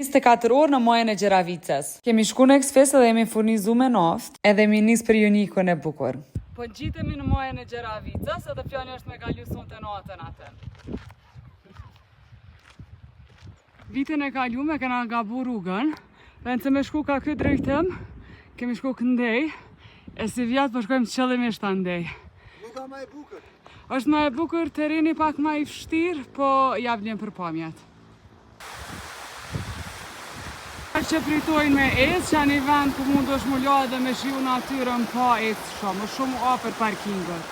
24 orë në muajin e Gjeravicës. Kemi shku në Eksfest dhe jemi furnizu me naftë edhe mi nis për Junikun e bukur. Po gjitemi në muajin e Gjeravicës edhe fjani është me kalu sonte natën atë. Vitin e kalu me kena gabu rrugën, vend se me shku ka këtë drejtëm, kemi shku këndej, e si vjatë po shkojmë qëllimisht andej. Rruga ma e bukur? Është ma e bukur, tereni pak ma i fështirë, po javljen për pamjet. Që pritojnë me ecë, që janë i vend ku mund është mullo edhe me shiu natyrën pa ecë shumë, është shumë afër parkingët.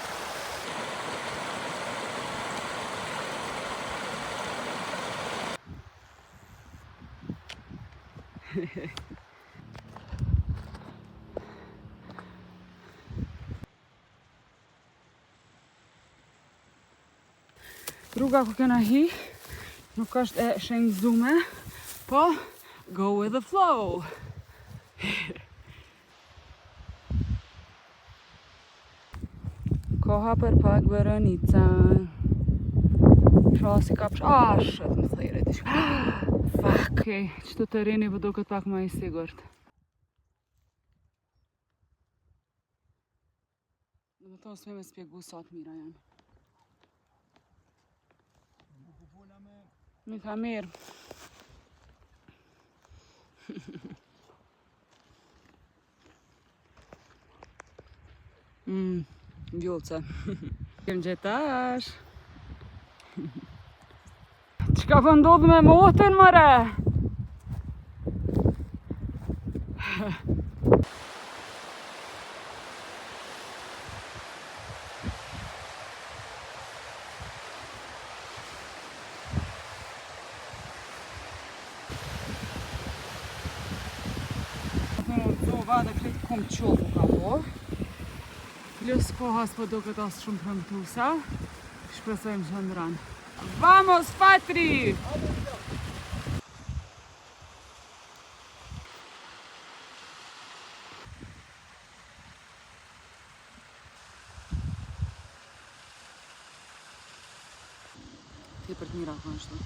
Rruga ku kena hi, nuk është e shengzume, po go with the flow. Koha për pak bërënica. Shrasi ka shët më thejre t'i shkë. Fuck, okej, qëtë tereni vë do këtë pak ma i sigurt. Dhe më tonë s'me me spjegu sa të mira janë. Mi ka mirë. Gjullëce. Kem gjetash. Qka po ndodhë me motën, mëre? Vada kretë kom qofu ka po. Plus koha s'po do këtë asë shumë prëmtusa. Shpresojmë që ndran. Vamos, Fatri! Ti për të mira ka nështu.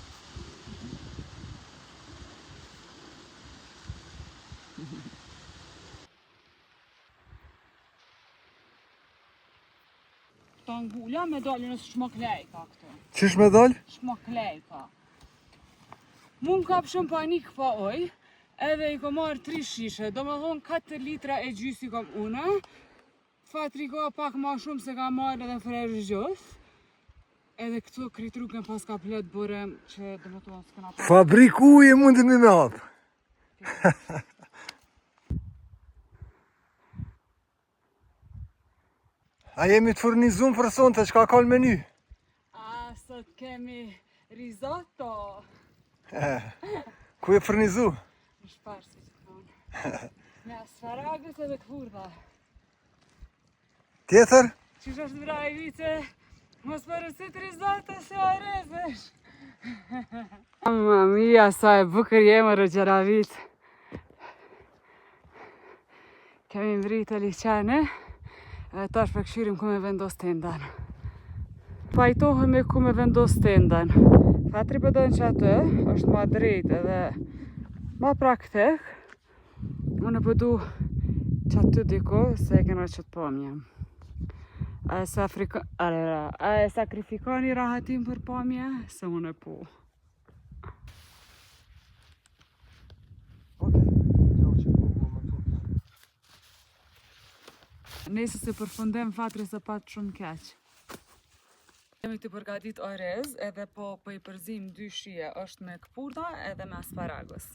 Këta ngulla me dalë nësë shmoklejka këto. Qish me dalë? Shmoklejka. Mu më kap shumë panik pa oj, edhe i ko marrë 3 shishe, do me thonë 4 litra e gjysi kom une, Fatri ka pak ma shumë se ka marrë edhe fresh gjës, edhe këto kritrukën pas ka plet burem që do me thonë s'kena pa. Fabriku uje mundi me hapë. A jemi të furnizun për sonte, që ka kal meny? A, sot kemi risotto. Ku e furnizu? Në shparë si që thonë. Me asfaragës edhe këfurda. Tjetër? Qish është vra i vice, mos përësit risotto se arezesh. Mamma mia, sa e bukër jemë rë Gjeravit. Kemi mvrit e liqene. Tash për këshirim ku me vendos tendan. Pajtohemi ku me vendos tendan. Fatri përdojnë që atë është ma drejt edhe ma praktek. Unë përdu që aty diko se e kena qëtë pamje. A e sakrifikani rahatim për pamje, se unë e po. Nëse se përfundem Fatri se patë shumë keq. Kemi të përgatit orez edhe po i përzim 2 shije, është me këpurda edhe me asparagos.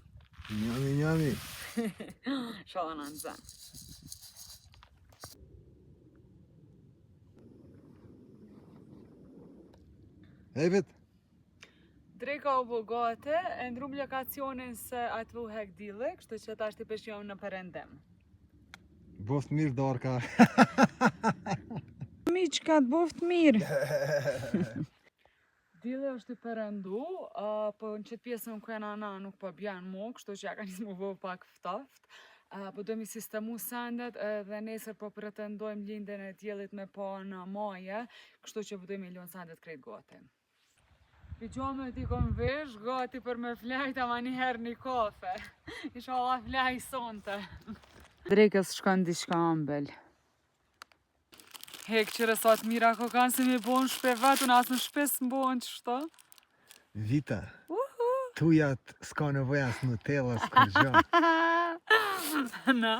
Njami, njami. Shala në nëzën. Ejbet? Drejka u bogate, e ndrum lokacionin se atë vu hek dile, kështu që ta është i peshjom në përendem. Boft mirë darka. Miqkat, boft mirë. Dile është i përendu, po në qëtë pjesën ku e nana nuk po bjanë mo, kështu që ja ka njësë mu vë pak ftaft. Po do mi sistemu sendet dhe nesër po pretendojmë lindjen e diellit me pa në maje, kështu që po do mi lënë sendet krejt gati. Pijama ti kom vesh, gati për me flajt ama njëherë një kafe. Inshallah flaj sonte. Drekës shkon diçka ambel. Hek qëre sa të mira ko kanë si mi bon shpe vetën, asë në shpes më bon qështo. Vita, tujat s'ka nevoja as Nutella, s'ka gjë. Na.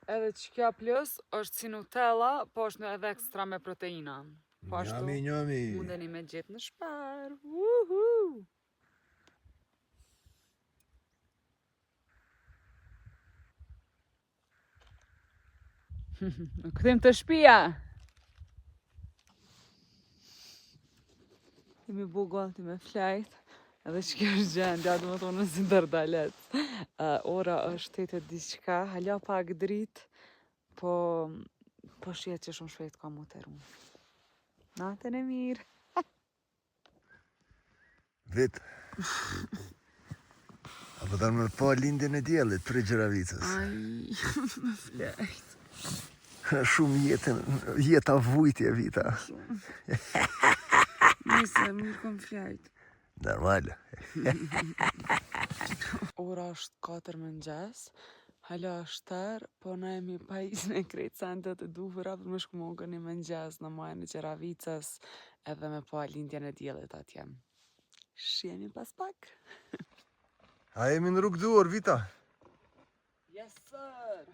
Edhe që kja plus është si Nutella, po është edhe ekstra me proteina. Po ashtu Njami. mundeni me gjithë në shper. Në këthim të shpia. Kemi bu gati me flajt. Edhe që kjo është gjendja, du më thonë si dërdalet. Ora është 8 diçka, hala pak drit, po shihet që shumë shpejt ka mu të runë. Natën e mirë. Vit. Apo të më pa lindjen e djelit për Gjeravicës. Aj, me flajt. Shumë jeta vujtje, Vita. Nise, mirë kom flajt. Normal. Ora është 4 mëngjes, hala është tërë, po na jemi pajisën e krejt sendet e duvëra për me shkumogën një mëngjes në majën e Gjeravicës edhe me pa lindjen e djelit atje. Shjemi pas pak. A jemi në rrugë duar, Vita? Yes, sir!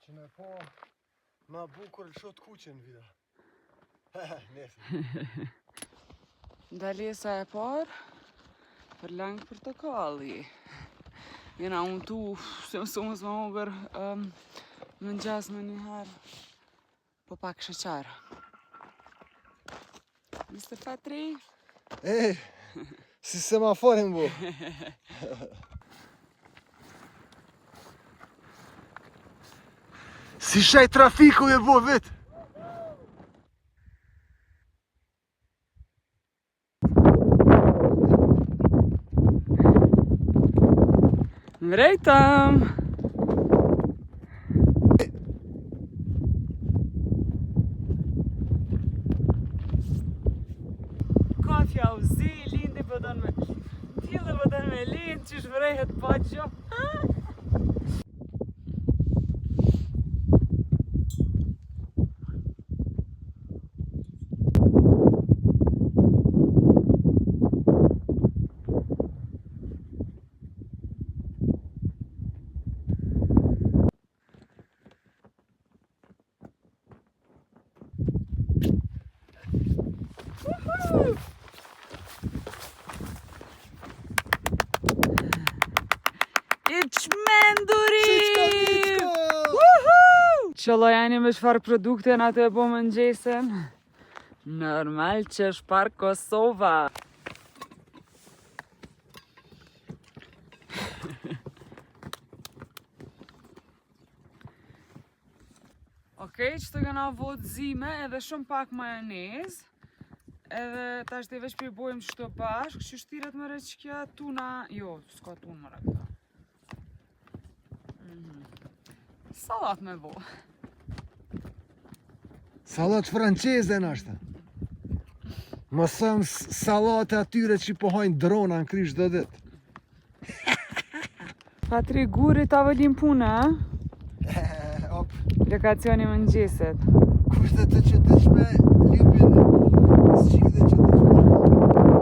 Që me po ma bukur shot kuqen, Vita. Nese. Ndalesa e parë, për langë portokalli. Jena unë tu, se mësumës më ogër mëngjes me njëherë, po pak sheqer. Mr. Petri? Si semaforin bu. Si shaj trafiku e bu, vit. Mrejtëm! Kafja u zi, lindi përdon me... Tjilë përdon me lind, që shvrejhet pa gjo. Iqmendurim! Qëlloj janë me çfarë produkte në atë e po mëngjesen? Normal që është park Kosova. Okej, që të këna vot zime edhe shumë pak majonez. Edhe tash të veç përbojmë qëto bashkë, që shtiret mëre që kja tuna... Jo, s'ka tunë mëre këta. Salat me vo. Salat franceze në ashtë. Më thëmë salate atyre që po hajnë drona në krysh do dit. Patri guri ta vëllim puna, Op, lekacioni mëngjeset. kushtet të që dëshme lipin zgjidhe që dëshme.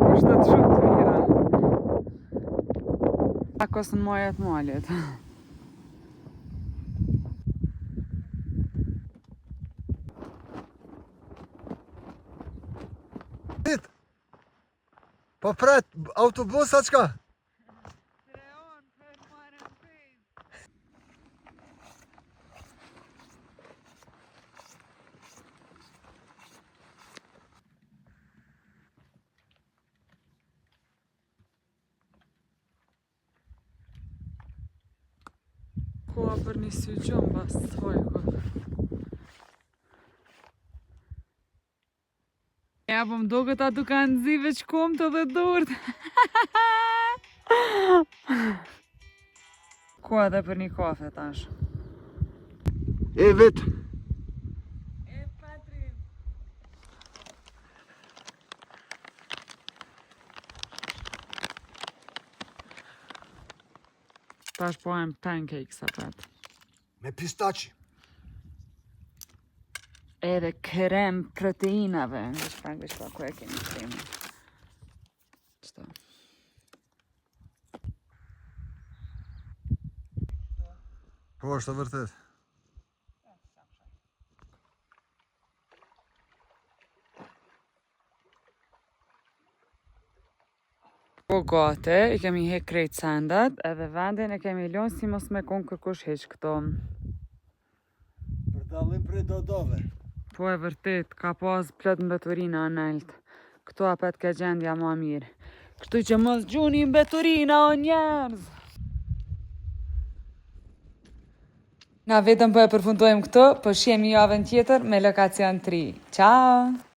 Kushtet shumë të mira. Akos në majat malit. Po pret, autobus a qka? Koha për një syqon bas të hojko. Ja, po më do këta tu kanë zive që kom të dhe durt. Koha dhe për një kafe tash. Evet. E Patrin. Tash pojem pancakes apet. Me pistaqi. Edhe krem proteinave. Veç pak ku e kemi kremin. Qëto. Po, është e vërtet. Po gati, I kemi hek krejt sendat, edhe vendin e kemi lënë si mos me kon kërkush heq këto. Për dallim prej dodove. Po e vërtet, ka pas plot mbeturina analt. Këto apet ka gjendja ma mirë. Kështu që mos gjuni mbeturina o njerëz! Na vetëm po e përfundojmë këto, po shihemi javën tjetër me lokacion 3. Ciao!